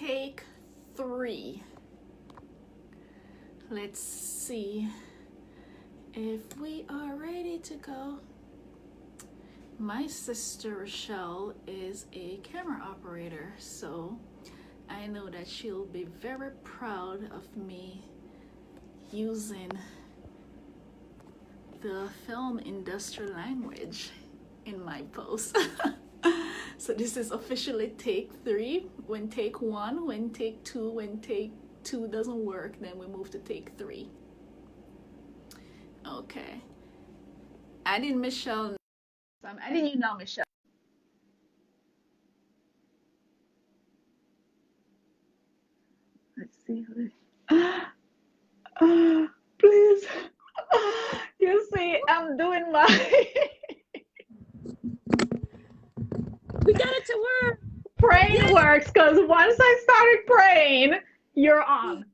take 3. Let's see if we are ready to go. My sister Michelle is a camera operator, so I know that she'll be very proud of me using the film industry language in my post. So this is officially take 3. When take 1, when take 2, when take 2 doesn't work, then we move to take 3. Okay. Adding Michelle. So I'm adding you now, Michelle. Let's see. Please. You see, I'm doing my We got it to work. praying works, because once I started praying, you're on.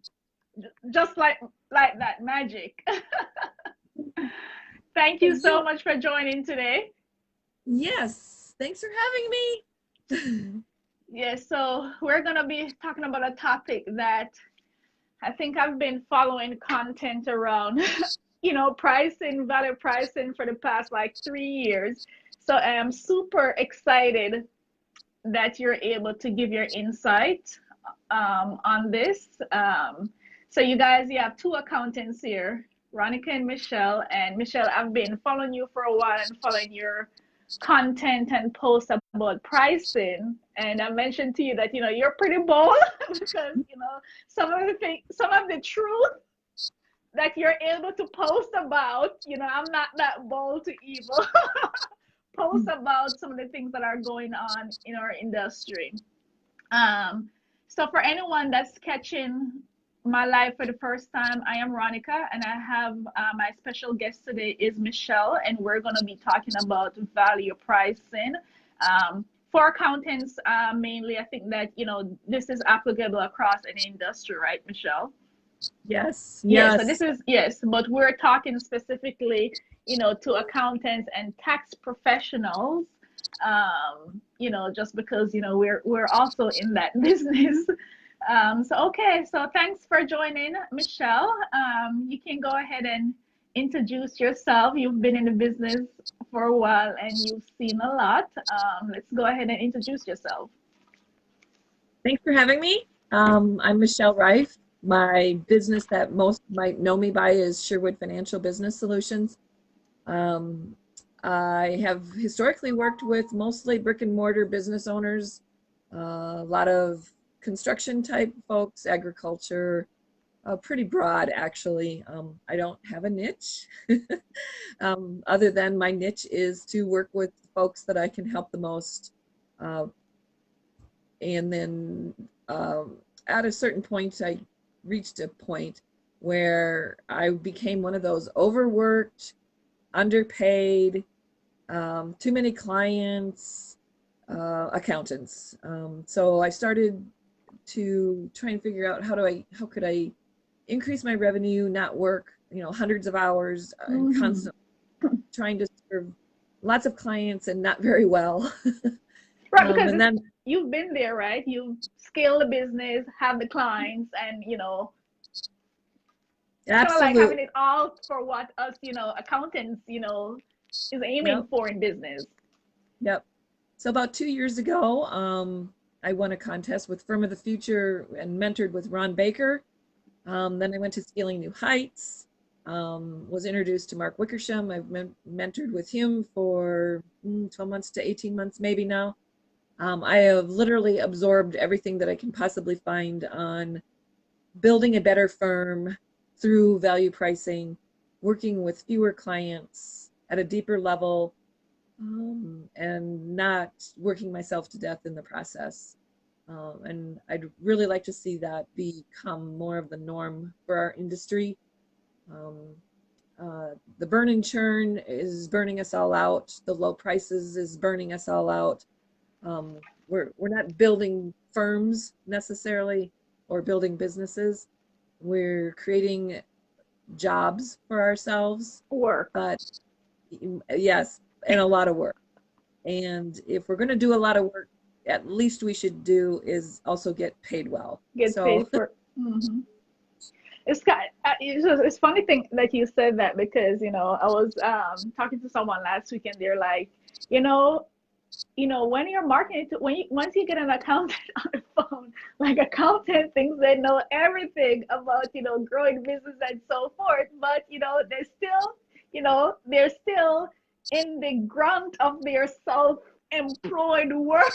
Just like that magic. Thank you so much for joining today. Yes, thanks for having me. Yes, so we're gonna be talking about a topic that I think I've been following content around, pricing, value pricing for the past like 3 years. So I am super excited that you're able to give your insight on this. So you guys, you have 2 accountants here, Ronica and Michelle. And Michelle, I've been following you for a while and following your content and posts about pricing. And I mentioned to you that you're pretty bold because some of the truth that you're able to post about, I'm not that bold to evil. Post about some of the things that are going on in our industry. So for anyone that's catching my live for the first time, I am Ronica, and I have my special guest today is Michelle, and we're going to be talking about value pricing. For accountants, mainly, I think that this is applicable across any industry, right, Michelle? Yes. Yes. So this is yes, but we're talking specifically, to accountants and tax professionals. Just because we're also in that business. So okay, so thanks for joining, Michelle. You can go ahead and introduce yourself. You've been in the business for a while and you've seen a lot. Let's go ahead and introduce yourself. Thanks for having me. I'm Michelle Riffe. My business that most might know me by is Sherwood Financial Business Solutions. I have historically worked with mostly brick and mortar business owners, a lot of construction type folks, agriculture, pretty broad actually. I don't have a niche other than my niche is to work with folks that I can help the most. And then at a certain point, I reached a point where I became one of those overworked, underpaid, too many clients, accountants. So I started to try and figure out how could I increase my revenue, not work, hundreds of hours, and constantly trying to serve lots of clients and not very well. Right, because you've been there, right? You scale the business, have the clients, and kind of like having it all for what us, accountants, is aiming for in business. Yep. So about 2 years ago, I won a contest with Firm of the Future and mentored with Ron Baker. Then I went to Scaling New Heights, was introduced to Mark Wickersham. I've mentored with him for 12 months to 18 months maybe now. I have literally absorbed everything that I can possibly find on building a better firm through value pricing, working with fewer clients at a deeper level, and not working myself to death in the process. And I'd really like to see that become more of the norm for our industry. The burn and churn is burning us all out. The low prices is burning us all out. We're not building firms necessarily or building businesses. We're creating jobs for ourselves. Work. But yes, and a lot of work. And if we're going to do a lot of work, at least we should do is also get paid well. Get paid So for. Hmm. It's funny thing that you said that, because I was talking to someone last week, and they're like, you know, when you're marketing to, once you get an accountant on the phone, like, accountant thinks they know everything about growing business and so forth, but they're still in the grunt of their self-employed work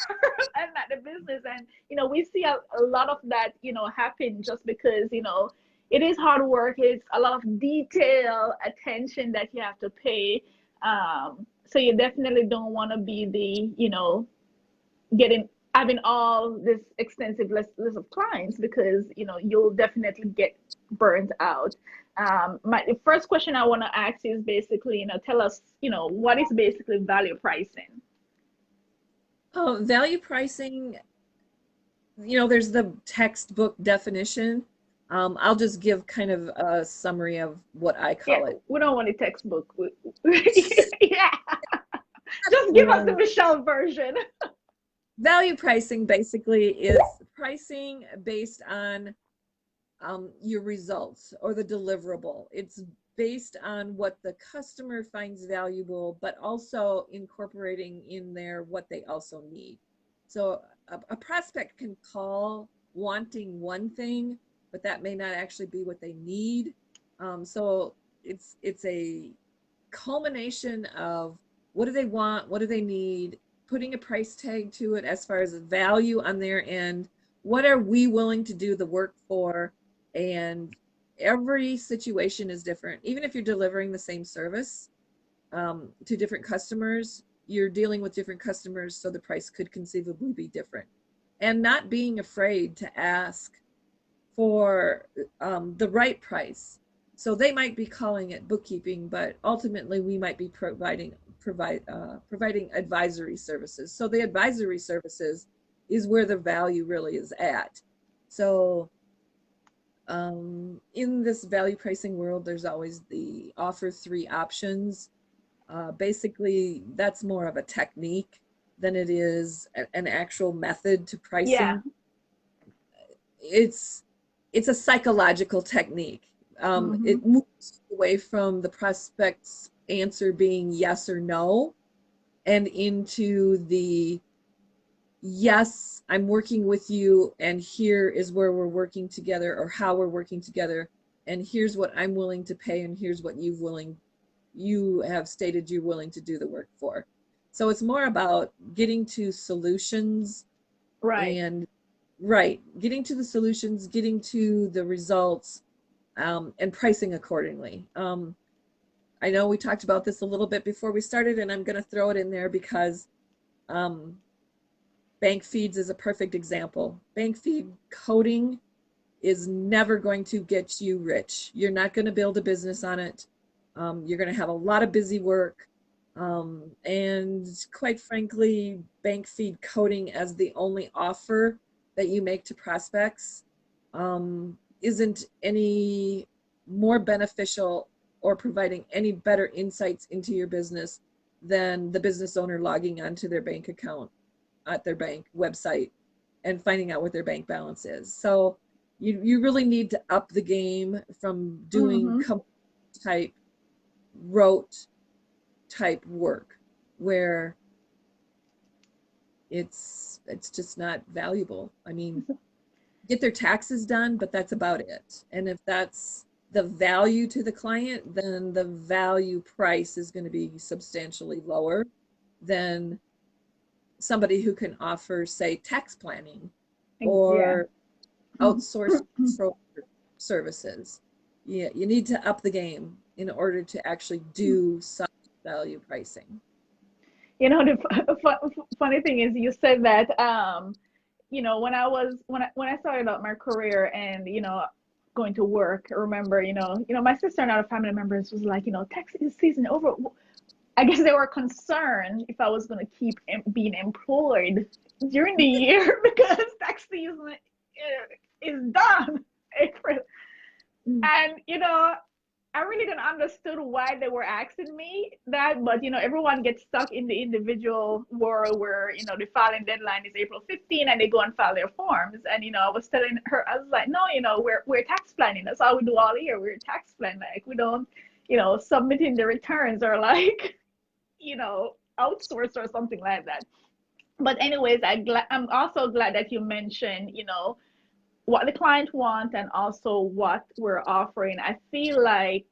and not the business. And we see a lot of that happen, just because it is hard work. It's a lot of detail attention that you have to pay. So you definitely don't want to be getting having all this extensive list of clients, because you'll definitely get burnt out. The first question I want to ask you is basically, tell us, what is basically value pricing? value pricing, there's the textbook definition. I'll just give kind of a summary of what I Yeah, call it. we don't want a textbook. Yeah, just give us the Well, Michelle version. value pricing basically is pricing based on your results or the deliverable. It's based on what the customer finds valuable, but also incorporating in there what they also need. So a prospect can call wanting one thing, but that may not actually be what they need. So it's a culmination of what do they want, what do they need, putting a price tag to it as far as value on their end. What are we willing to do the work for? And every situation is different. Even if you're delivering the same service to different customers, you're dealing with different customers, so the price could conceivably be different. And not being afraid to ask for the right price. So they might be calling it bookkeeping, but ultimately we might be providing advisory services. So the advisory services is where the value really is at. So in this value pricing world, there's always the offer three options. Basically, that's more of a technique than it is an actual method to Yeah. pricing. It's it's a psychological technique. Hmm. It moves away from the prospect's answer being yes or no and into the yes, I'm working with you, and here is where we're working together or how we're working together, and here's what I'm willing to pay, and here's what you have stated you're willing to do the work for. So it's more about getting to solutions Right. and right, getting to the solutions, getting to the results, and pricing accordingly. I know we talked about this a little bit before we started, and I'm going to throw it in there because um, bank feeds is a perfect example. Bank feed coding is never going to get you rich. You're not going to build a business on it. You're going to have a lot of busy work. And quite frankly, bank feed coding as the only offer that you make to prospects isn't any more beneficial or providing any better insights into your business than the business owner logging onto their bank account at their bank website and finding out what their bank balance is. So you really need to up the game from doing Hmm. company type rote type work where it's just not valuable. I mean, get their taxes done, but that's about it. And if that's the value to the client, then the value price is going to be substantially lower than somebody who can offer, say, tax planning Yeah. or outsourced control services. Yeah, you need to up the game in order to actually do some value pricing. The funny thing is, you said that, when I started out my career, and going to work, I remember, my sister and other family members was like, tax season over. I guess they were concerned if I was going to keep being employed during the year because tax season is done April. And I really didn't understood why they were asking me that, but everyone gets stuck in the individual world where the filing deadline is April 15 and they go and file their forms. And I was telling her, I was like, no, we're tax planning. That's all we do all year. We're tax plan. Like we don't, submitting the returns or like, outsource or something like that. But anyways, I'm also glad that you mentioned, what the client wants and also what we're offering. I feel like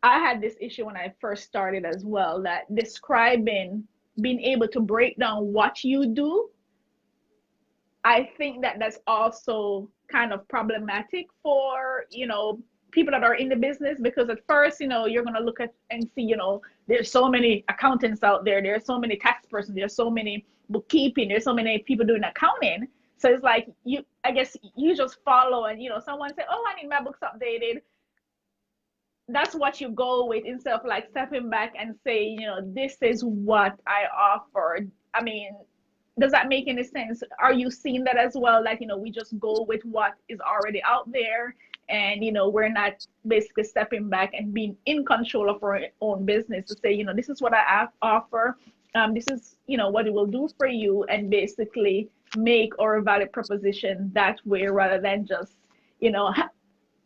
I had this issue when I first started as well, that describing, being able to break down what you do, I think that that's also kind of problematic for, people that are in the business, because at first, you're going to look at and see, there's so many accountants out there. There's so many tax persons. There's so many bookkeeping. There's so many people doing accounting. So it's like I guess you just follow and, someone say, oh, I need my books updated. That's what you go with instead of like stepping back and say, this is what I offer. I mean, does that make any sense? Are you seeing that as well? Like, we just go with what is already out there, and we're not basically stepping back and being in control of our own business to say, this is what I offer. This is, what it will do for you, and basically make our valid proposition that way rather than just, you know,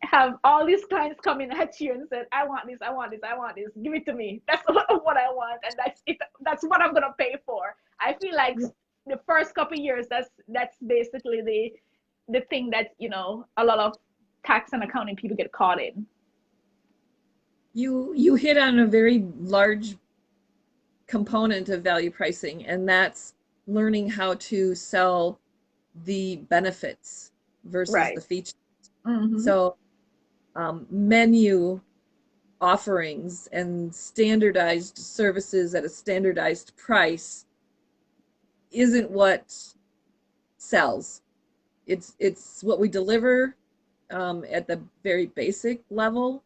have all these clients coming at you and said, I want this, I want this, I want this, give it to me. That's what I want, and that's it. That's what I'm gonna pay for. I feel like the first couple of years, that's basically the thing that a lot of tax and accounting people get caught in. You hit on a very large component of value pricing, and that's learning how to sell the benefits versus Right. the features. Mm-hmm. So menu offerings and standardized services at a standardized price isn't what sells. It's what we deliver at the very basic level,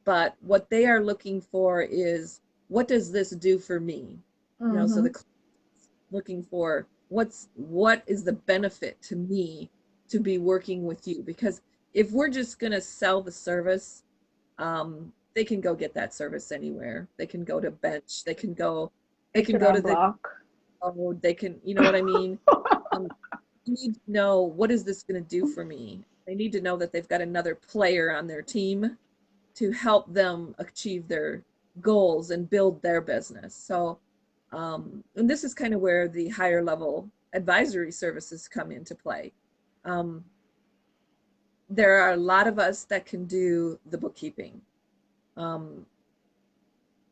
but what they are looking for is, what does this do for me? Mm-hmm. So the client's looking for what is the benefit to me to be working with you? Because if we're just going to sell the service, they can go get that service anywhere. They can go to Bench. They can go to the, oh, they can, you know what I mean? You need to know, what is this going to do for me? They need to know that they've got another player on their team to help them achieve their goals and build their business. So, and this is kind of where the higher level advisory services come into play. There are a lot of us that can do the bookkeeping.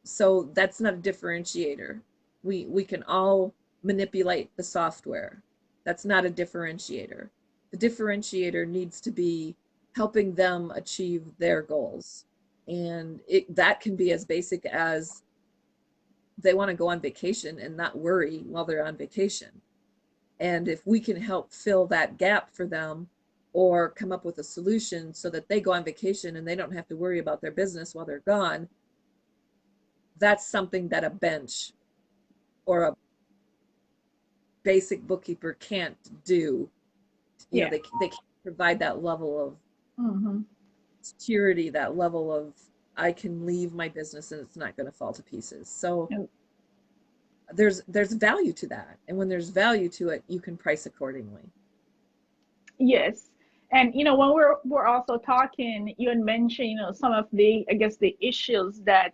So that's not a differentiator. We can all manipulate the software. That's not a differentiator. The differentiator needs to be helping them achieve their goals. And that can be as basic as they want to go on vacation and not worry while they're on vacation. And if we can help fill that gap for them, or come up with a solution so that they go on vacation and they don't have to worry about their business while they're gone, that's something that a Bench or a basic bookkeeper can't do. Yeah. They can't provide that level of Mm-hmm. security, that level of, I can leave my business and it's not going to fall to pieces. So there's value to that, and when there's value to it, you can price accordingly. Yes. And when we're also talking, you had mentioned, some of the, I guess, the issues that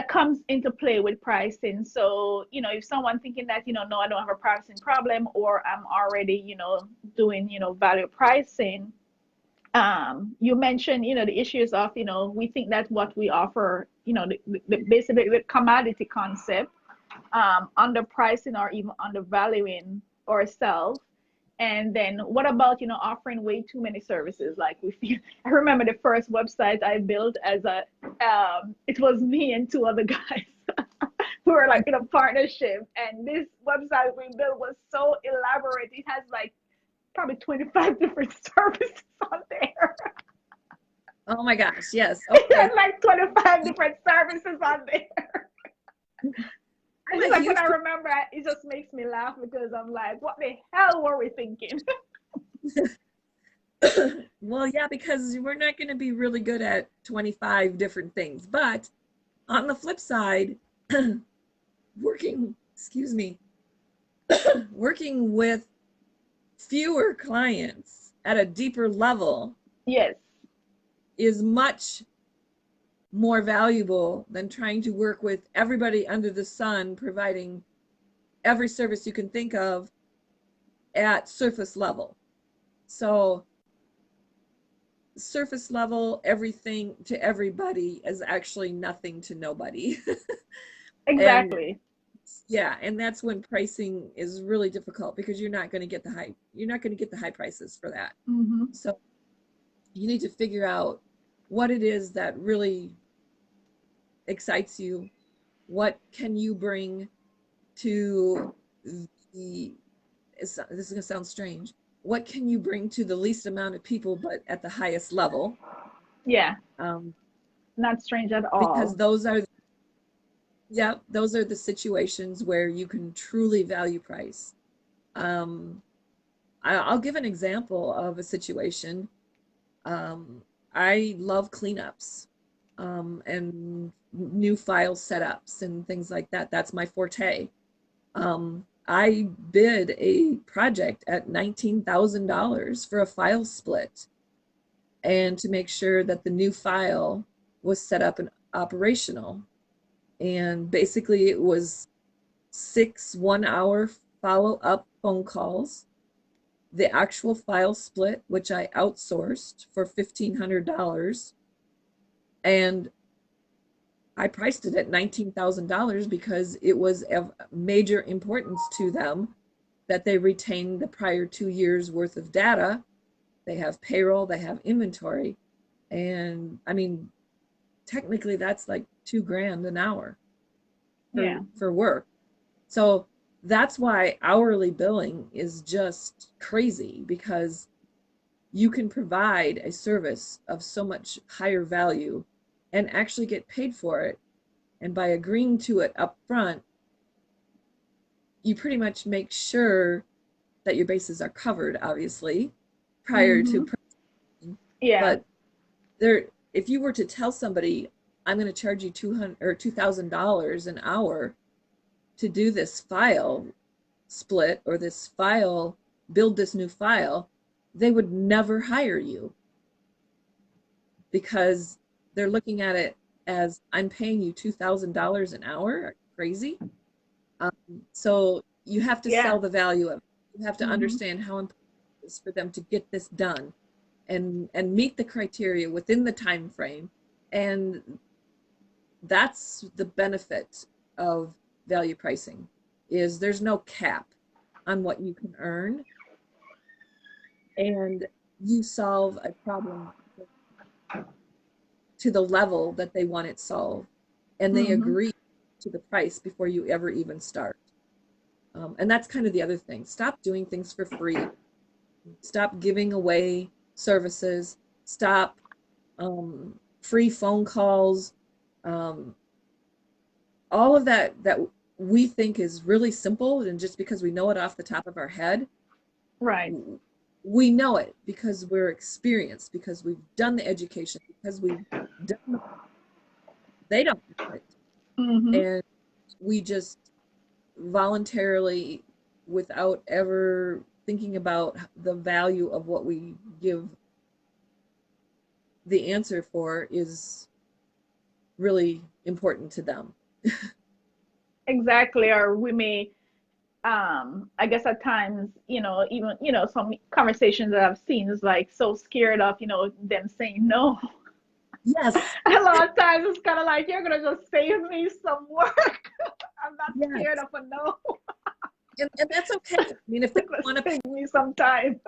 comes into play with pricing. So, if someone thinking that, no, I don't have a pricing problem, or I'm already, doing, value pricing, you mentioned, the issues of, we think that what we offer, basically the commodity concept, underpricing or even undervaluing ourselves. And then what about, offering way too many services? Like I remember the first website I built it was me and two other guys who were like in a partnership. And this website we built was so elaborate. It has like probably 25 different services on there. Oh my gosh, yes. Okay. It has like 25 different services on there. It's like when I remember, it just makes me laugh because I'm like, what the hell were we thinking? Well, yeah, because we're not going to be really good at 25 different things. But on the flip side, excuse me, working with fewer clients at a deeper level Yes. is much more valuable than trying to work with everybody under the sun, providing every service you can think of at surface level. So surface level, everything to everybody is actually nothing to nobody. And Exactly. yeah, and that's when pricing is really difficult because you're not going to get the high prices for that. Mm-hmm. So you need to figure out what it is that really excites you. What can you bring to the, this is going to sound strange. What can you bring to the least amount of people, but at the highest level? Yeah. Um, Not strange at because all. yeah, those are the situations where you can truly value price. Um, I'll give an example of a situation. Um, I love cleanups, and new file setups and things like that. That's my forte. I bid a project at $19,000 for a file split and to make sure that the new file was set up and operational. And basically, it was 6 1-hour follow-up phone calls, the actual file split, which I outsourced for $1,500, and I priced it at $19,000 because it was of major importance to them that they retain the prior 2 years worth of data. They have payroll, they have inventory, and I mean, technically that's like 2 grand an hour Yeah. for work. So that's why hourly billing is just crazy, because you can provide a service of so much higher value and actually get paid for it. And by agreeing to it up front, you pretty much make sure that your bases are covered, obviously, prior to Mm-hmm. pricing. Yeah. But there, if you were to tell somebody, I'm going to charge you $2,000 an hour to do this file split or build this new file, they would never hire you because they're looking at it as, I'm paying you $2,000 an hour. Are you crazy? Um, so you have to Yeah. sell the value of it. You have to Mm-hmm. understand how important it is for them to get this done and meet the criteria within the time frame. And that's the benefit of value pricing, is there's no cap on what you can earn, and you solve a problem to the level that they want it solved, and they Mm-hmm. agree to the price before you ever even start. And that's kind of the other thing. Stop doing things for free. Stop giving away services. Stop free phone calls. Um, all of that we think is really simple, and just because we know it off the top of our head, Right. we know it because we're experienced, because we've done the education, because we've done, they don't know it. Mm-hmm. And we just voluntarily, without ever thinking about the value of what we give the answer for, is really important to them. Exactly. Or we may, I guess at times, even, some conversations that I've seen is like so scared of, them saying no. Yes, A lot of times it's kind of like, you're going to just save me some work. I'm not scared yes. of a no. And that's okay. I mean, if they It's going to want to pay, save me some time.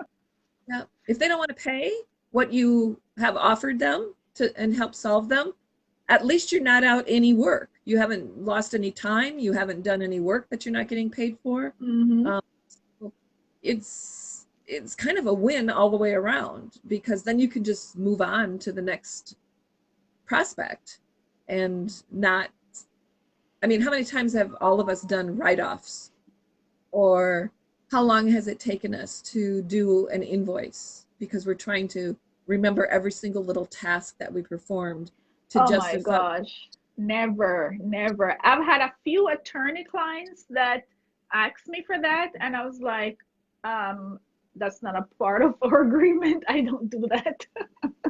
yeah, if they don't want to pay what you have offered them to and help solve them, at least you're not out any work. You haven't lost any time. You haven't done any work that you're not getting paid for. Mm-hmm. Um, so it's kind of a win all the way around, because then you can just move on to the next prospect and not. I mean, how many times have all of us done write-offs or how long has it taken us to do an invoice? Because we're trying to remember every single little task that we performed to Oh my justify. gosh. Never, never. I've had a few attorney clients that asked me for that, and I was like, um, that's not a part of our agreement. I don't do that.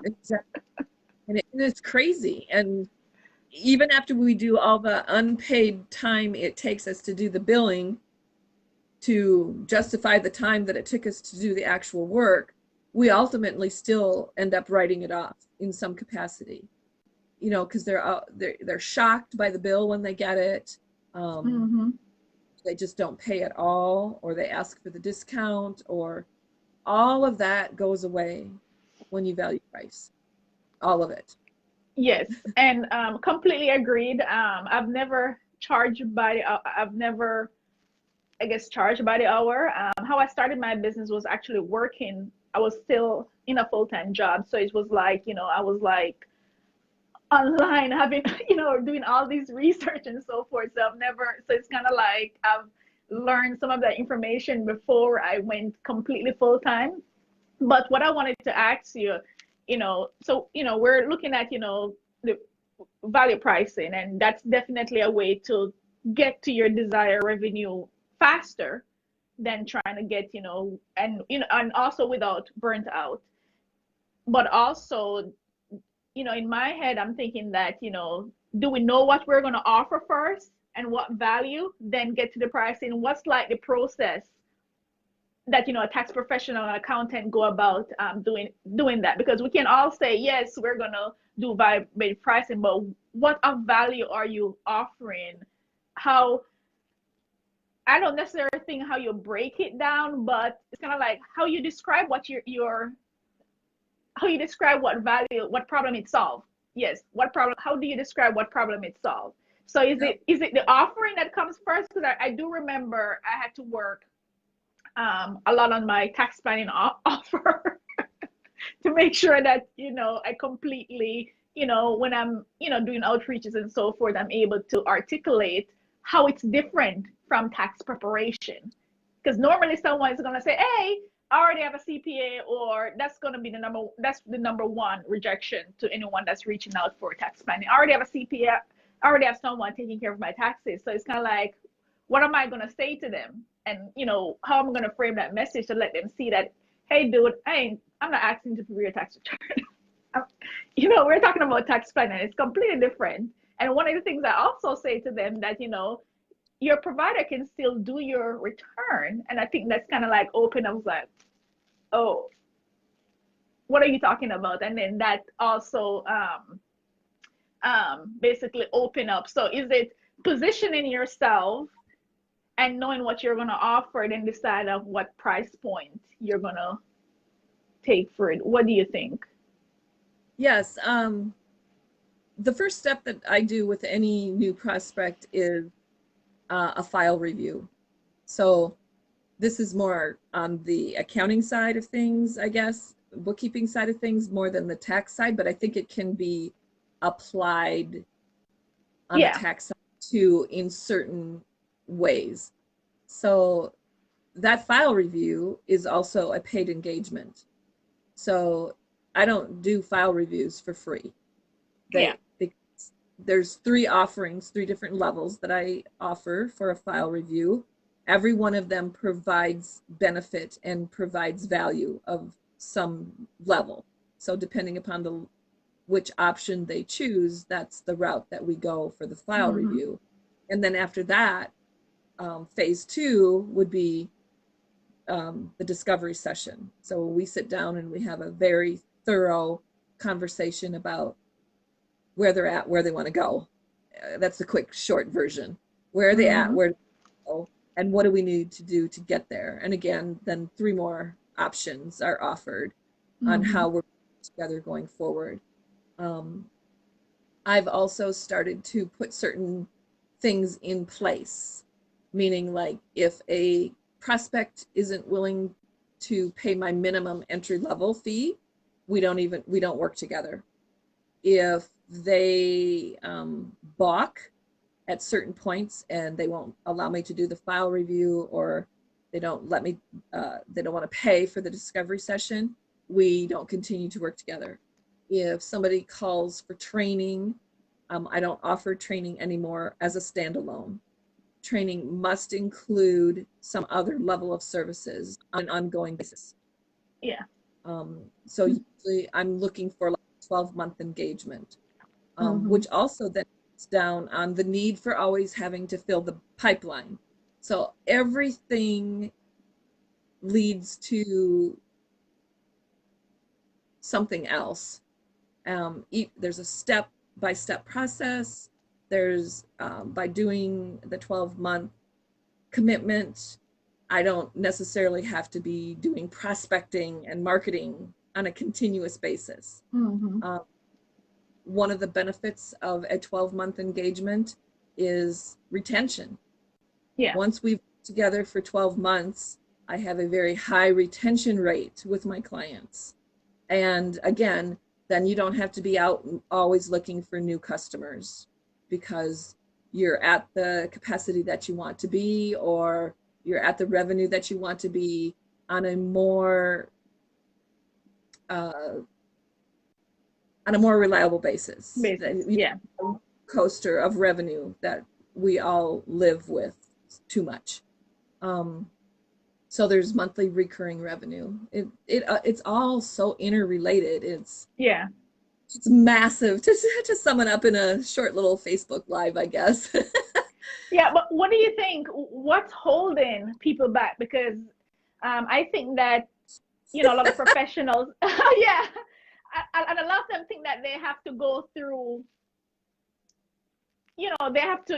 Exactly. And it's crazy. And even after we do all the unpaid time it takes us to do the billing to justify the time that it took us to do the actual work, we ultimately still end up writing it off in some capacity. You know, because they're shocked by the bill when they get it. Um, Hmm. they just don't pay at all, or they ask for the discount, or all of that goes away when you value price. All of it. Yes, and completely agreed. I've never charged by I've never, I guess, charged by the hour. How I started my business was actually working. I was still in a full-time job, so it was like, I was like online having, doing all these research and so forth. So I've never, so it's kind of like I've learned some of that information before I went completely full-time. But what I wanted to ask you, so, we're looking at, the value pricing, and that's definitely a way to get to your desired revenue faster than trying to get, and also without burnt out. But also, in my head, I'm thinking that, do we know what we're going to offer first and what value, then get to the pricing? What's like the process that, a tax professional and accountant go about doing that? Because we can all say yes, we're going to do value-based pricing, but what of value are you offering? How, I don't necessarily think how you break it down, but it's kind of like how you describe what your how you describe what value, what problem it solves. Yes, what problem, how do you describe what problem it solves? So Yep. is it the offering that comes first? Because I do remember I had to work a lot on my tax planning offer to make sure that, I completely, when I'm, doing outreaches and so forth, I'm able to articulate how it's different from tax preparation. Because normally someone is going to say, hey, I already have a CPA, or that's the number one rejection to anyone that's reaching out for tax planning. I already have a CPA, I already have someone taking care of my taxes. So it's kind of like, what am I going to say to them? And, how am I going to frame that message to let them see that, hey, dude, I'm not asking to prepare your tax return. We're talking about tax planning. It's completely different. And one of the things I also say to them that, your provider can still do your return. And I think that's kind of like open. I was like, oh, what are you talking about? And then that also basically open up. So is it positioning yourself and knowing what you're going to offer, then decide of what price point you're going to take for it? What do you think? Yes. The first step that I do with any new prospect is a file review. So this is more on the accounting side of things, I guess, bookkeeping side of things more than the tax side, but I think it can be applied on the Yeah. tax side too in certain ways. So that file review is also a paid engagement. So I don't do file reviews for free. Yeah. There's three offerings, three different levels that I offer for a file review. Every one of them provides benefit and provides value of some level. So depending upon which option they choose, that's the route that we go for the file Mm-hmm. review. And then after that, phase two would be the discovery session. So we sit down and we have a very thorough conversation about where they're at, where they want to go. That's the quick, short version. Where are they at? Mm-hmm. Where do they go? And what do we need to do to get there? And again, then three more options are offered on Mm-hmm. how we're together going forward. Um, I've also started to put certain things in place, meaning like if a prospect isn't willing to pay my minimum entry level fee, we don't work together. If they balk at certain points and they won't allow me to do the file review, or they don't let me, they don't want to pay for the discovery session, we don't continue to work together. If somebody calls for training, I don't offer training anymore as a standalone. Training must include some other level of services on an ongoing basis. Yeah. So usually I'm looking for like a 12-month engagement, Mm-hmm. which also then cuts down on the need for always having to fill the pipeline. So everything leads to something else. There's a step-by-step process. There's by doing the 12-month commitment, I don't necessarily have to be doing prospecting and marketing on a continuous basis. Mm-hmm. One of the benefits of a 12-month engagement is retention. Yeah. Once we've worked together for 12 months, I have a very high retention rate with my clients. And again, then you don't have to be out always looking for new customers because you're at the capacity that you want to be, or you're at the revenue that you want to be on a more reliable basis. Yeah. Coaster of revenue that we all live with too much. So there's monthly recurring revenue. It's all so interrelated. It's massive to sum it up in a short little Facebook Live, I guess. Yeah, but what do you think? What's holding people back? Because I think that, a lot of professionals, yeah, and a lot of them think that they have to go through, they have to,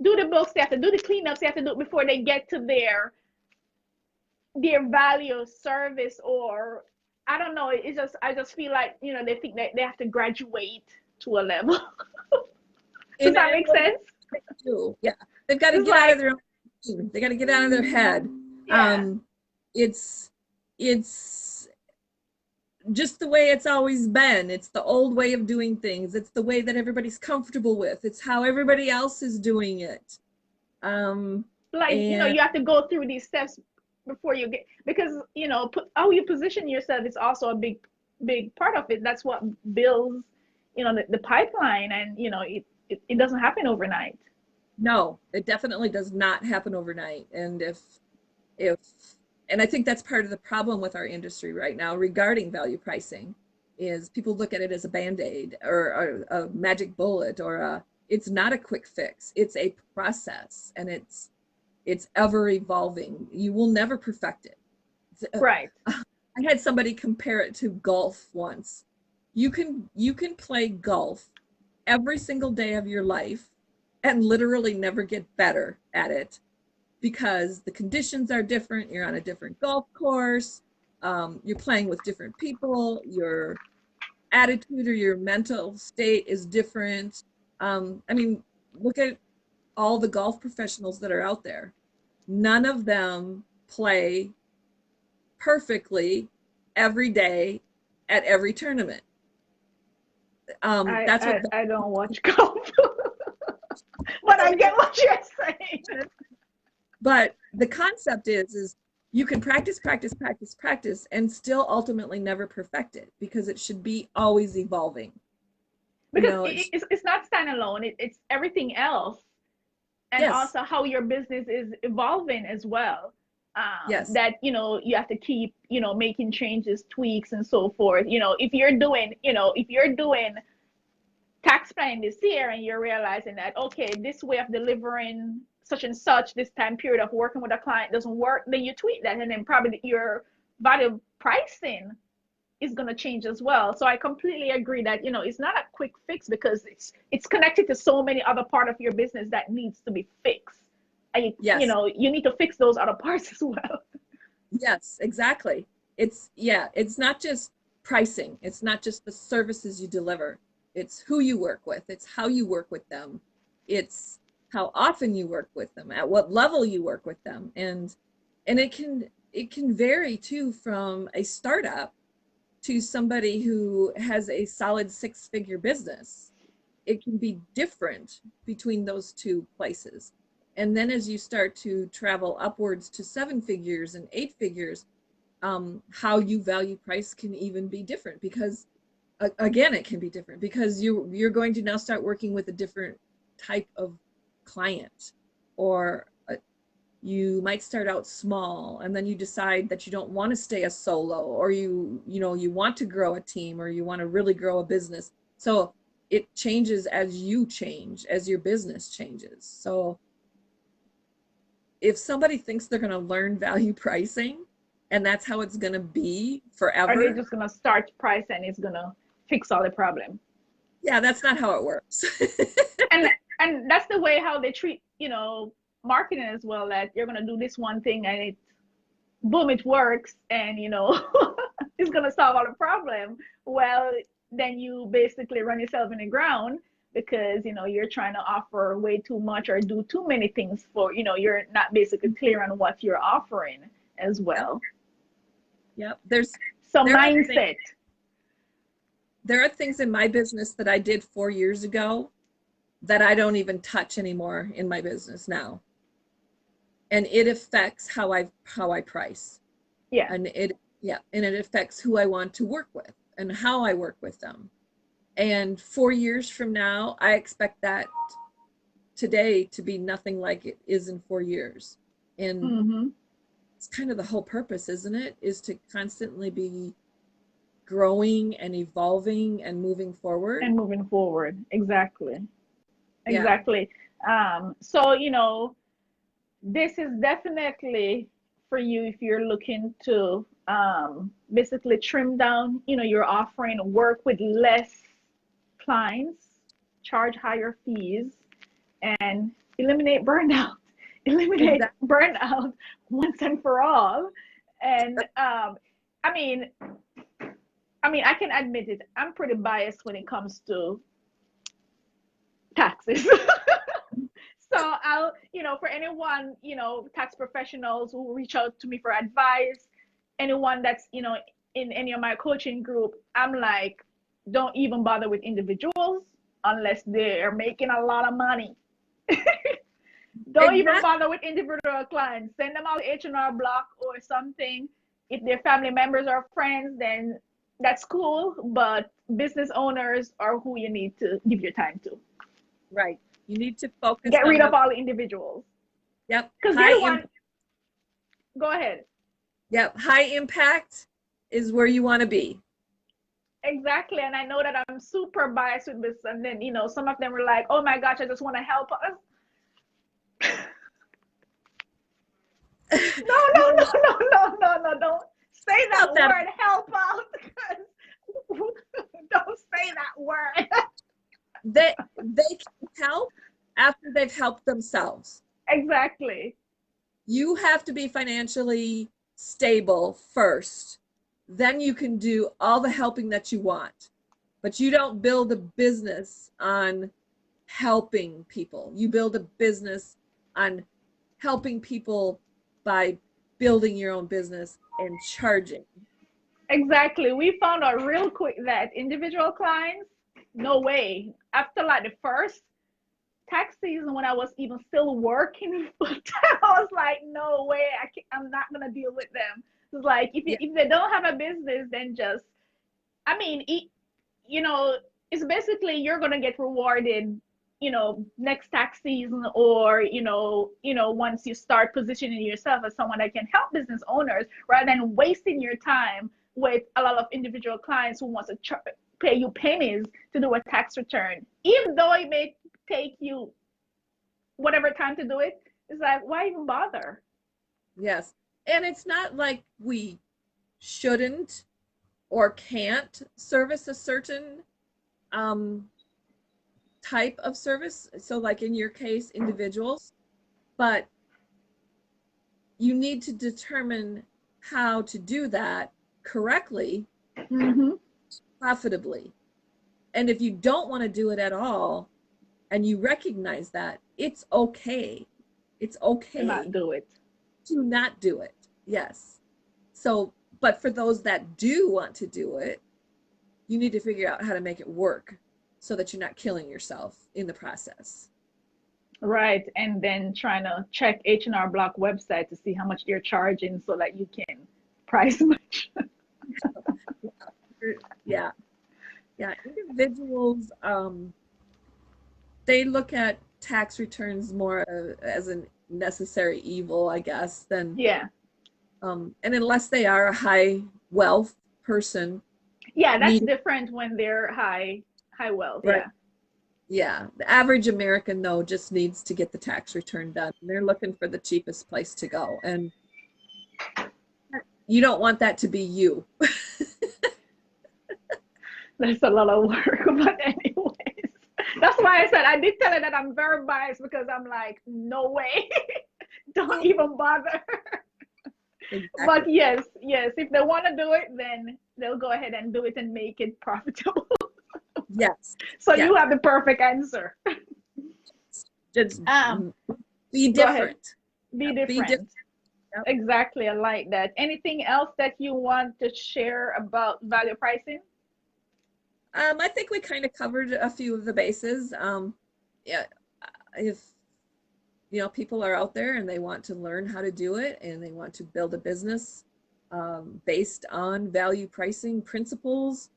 do the books, they have to do the cleanups, they have to do it before they get to their value service, or I don't know. I just feel like, they think that they have to graduate to a level. Does that make sense? Yeah, they've got to get out of their own. They got to get out of their head. Yeah. It's just the way it's always been. It's the old way of doing things. It's the way that everybody's comfortable with. It's how everybody else is doing it. You have to go through these steps before you get, because how you position yourself is also a big part of it. That's what builds the pipeline, and it doesn't happen overnight. No, it definitely does not happen overnight. And and I think that's part of the problem with our industry right now regarding value pricing, is people look at it as a band-aid or a magic bullet, or it's not a quick fix. It's a process, and it's ever evolving. You will never perfect it. Right. I had somebody compare it to golf once. You can play golf every single day of your life and literally never get better at it because the conditions are different. You're on a different golf course. You're playing with different people. Your attitude or your mental state is different. I mean, look at all the golf professionals that are out there. None of them play perfectly every day at every tournament. I don't watch golf, but I get what you're saying. But the concept is you can practice, and still ultimately never perfect it, because it should be always evolving. Because it's not standalone. It's everything else, and yes. Also how your business is evolving as well. Yes. That you have to keep making changes, tweaks, and so forth. If you're doing tax planning this year and you're realizing that, okay, this way of delivering such and such, this time period of working with a client doesn't work, then you tweak that, and then probably your value pricing is going to change as well. So I completely agree that it's not a quick fix, because it's connected to so many other part of your business that needs to be fixed. And you need to fix those other parts as well. Yes, exactly. It's not just pricing. It's not just the services you deliver. It's who you work with. It's how you work with them. It's how often you work with them, at what level you work with them. And it can vary too, from a startup to somebody who has a solid 6-figure business. It can be different between those two places. And then as you start to travel upwards to 7 figures and 8 figures, how you value price can even be different, because again, it can be different because you're going to now start working with a different type of client, or you might start out small and then you decide that you don't want to stay a solo, or you want to grow a team, or you want to really grow a business. So it changes as you change, as your business changes. So if somebody thinks they're going to learn value pricing and that's how it's going to be Are they forever, just gonna start price and it's gonna fix all the problem? yeah, that's not how it works. And that's the way how they treat, marketing as well, that you're gonna do this one thing and it boom, it works, and it's gonna solve all the problem. Well, then you basically run yourself in the ground because you're trying to offer way too much or do too many things for you're not basically clear on what you're offering as well. Yep. So there are things, mindset. there are things in my business that I did 4 years ago that I don't even touch anymore in my business now. And it affects how I price. Yeah. And it affects who I want to work with and how I work with them. And 4 years from now, I expect that today to be nothing like it is in 4 years. And Mm-hmm. it's kind of the whole purpose, isn't it? Is to constantly be growing and evolving and moving forward. And moving forward. Exactly. Yeah. Exactly. So, this is definitely for you if you're looking to basically trim down, your offering, work with less clients, charge higher fees, and eliminate burnout. Eliminate Exactly. burnout once and for all. And I mean, I can admit it. I'm pretty biased when it comes to taxes. So I'll, for anyone, tax professionals who reach out to me for advice, anyone that's, in any of my coaching group, I'm like, don't even bother with individuals unless they're making a lot of money. Don't even Exactly. bother with individual clients. Send them out H&R Block or something. If they're family members or friends, then that's cool. But business owners are who you need to give your time to. Right. You need to focus Get on rid of the, all the individuals. yep, Because they're the one. Go ahead. Yep, high impact is where you want to be. Exactly. And I know that I'm super biased with this. And then, some of them were like, oh my gosh, I just want to help us. No, no, no, no, no, no, no. Don't say that word, help out. Don't say that word. They can help after they've helped themselves. Exactly. You have to be financially stable first. Then you can do all the helping that you want. But you don't build a business on helping people. You build a business on helping people by building your own business and charging. Exactly. We found out real quick that individual clients, no way. After like the first tax season, when I was even still working full time, I was like, no way, I'm not gonna deal with them. It's like if they don't have a business, then just, you know, it's basically you're gonna get rewarded, next tax season, or once you start positioning yourself as someone that can help business owners, rather than wasting your time with a lot of individual clients who wants to pay you pennies to do a tax return, even though it may take you whatever time to do it. It's like, why even bother? Yes. And it's not like we shouldn't or can't service a certain type of service. So like in your case, individuals, but you need to determine how to do that correctly, profitably. And if you don't want to do it at all, and you recognize that, it's okay. It's okay to not do it. To not do it. Yes. So, but for those that do want to do it, you need to figure out how to make it work so that you're not killing yourself in the process. Right. And then trying to check H&R Block website to see how much they're charging so that you can price match. Yeah, yeah. Individuals, they look at tax returns more as a necessary evil, I guess, than Yeah. and unless they are a high wealth person, Yeah, that's need different when they're high wealth. right. Yeah. Yeah, the average American though just needs to get the tax return done. They're looking for the cheapest place to go, and you don't want that to be you. That's a lot of work. But anyways, that's why I said I did tell her that I'm very biased because I'm like, no way. Don't even bother. But Exactly. yes, yes, if they want to do it, then they'll go ahead and do it and make it profitable. Yes. So Yeah. you have the perfect answer. Just Um, be Go ahead. different. Be Yeah, be different. different. Yep. Exactly. I like that. Anything else that you want to share about value pricing? I think we kind of covered a few of the bases. Yeah, if people are out there and they want to learn how to do it and they want to build a business based on value pricing principles,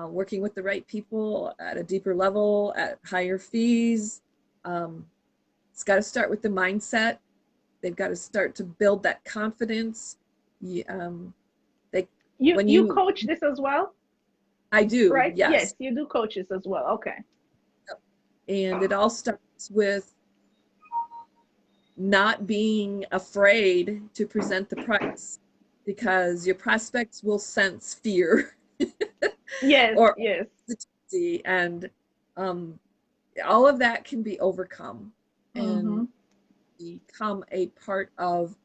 working with the right people at a deeper level, at higher fees. Um, it's got to start with the mindset. They've got to start to build that confidence. They You when you you coach this as well, I do, right? Yes, yes. you do coach this as well. Okay. And it all starts with not being afraid to present the price because your prospects will sense fear Yes, or yes. hesitancy, and um, all of that can be overcome and Mm-hmm. become a part of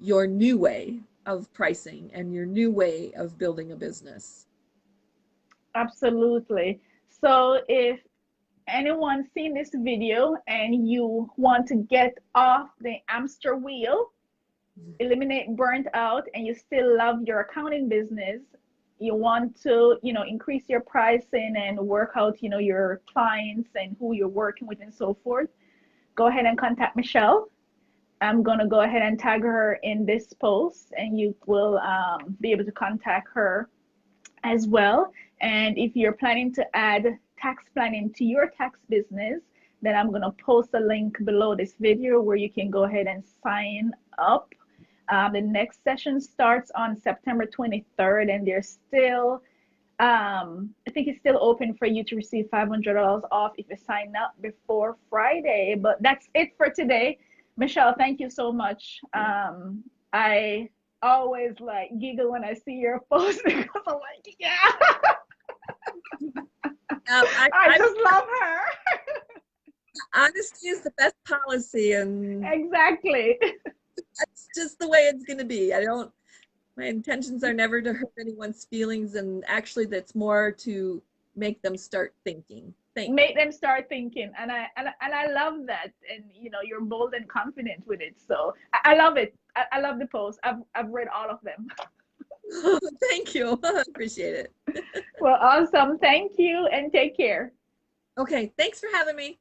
your new way of pricing and your new way of building a business. Absolutely. So if anyone seen this video and you want to get off the hamster wheel, eliminate burnt out, and you still love your accounting business, you want to, increase your pricing and work out, your clients and who you're working with and so forth, go ahead and contact Michelle. I'm going to go ahead and tag her in this post, and you will be able to contact her as well. And if you're planning to add tax planning to your tax business, then I'm going to post a link below this video where you can go ahead and sign up. The next session starts on September 23rd, and there's still, I think it's still open for you to receive $500 off if you sign up before Friday. But that's it for today. Michelle, thank you so much. I always like giggle when I see your post because I'm like, yeah, I I just love her. honesty is the best policy, and Exactly. that's just the way it's going to be. My intentions are never to hurt anyone's feelings, and actually that's more to make them start thinking. Make them start thinking, and I love that, and you're bold and confident with it. So I love it. I love the post. I've read all of them. Thank you. I appreciate it. Well, awesome. Thank you, and take care. Okay, thanks for having me.